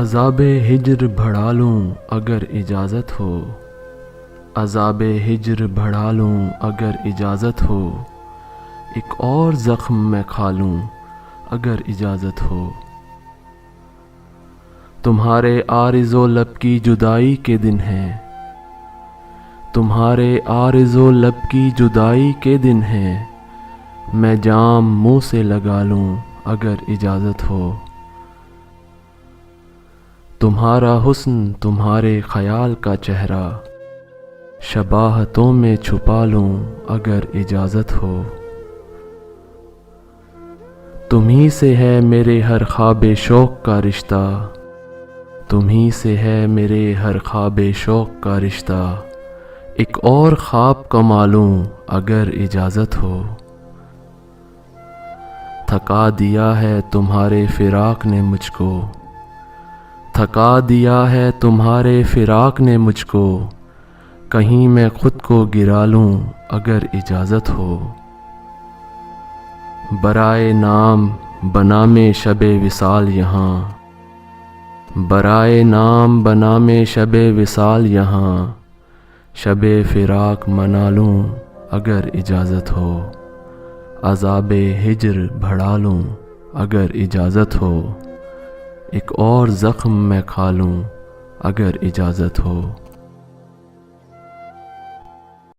عذاب ہجر بڑھا لوں اگر اجازت ہو، عذاب ہجر بڑھا لوں اگر اجازت ہو، ایک اور زخم میں کھا لوں اگر اجازت ہو۔ تمہارے عارض و لب کی جدائی کے دن ہیں، تمہارے عارض و لب کی جدائی کے دن ہیں، میں جام منہ سے لگا لوں اگر اجازت ہو۔ تمہارا حسن تمہارے خیال کا چہرہ، شباہتوں میں چھپا لوں اگر اجازت ہو۔ تمہیں سے ہے میرے ہر خواب شوق کا رشتہ، تمہیں سے ہے میرے ہر خواب شوق کا رشتہ، ایک اور خواب کما لوں اگر اجازت ہو۔ تھکا دیا ہے تمہارے فراق نے مجھ کو، تھکا دیا ہے تمہارے فراق نے مجھ کو، کہیں میں خود کو گرا لوں اگر اجازت ہو۔ برائے نام بنام شب وصال یہاں، برائے نام بنام شب وصال یہاں، شب فراق منا لوں اگر اجازت ہو۔ عذاب ہجر بڑھا لوں اگر اجازت ہو، ایک اور زخم میں کھا لوں اگر اجازت ہو۔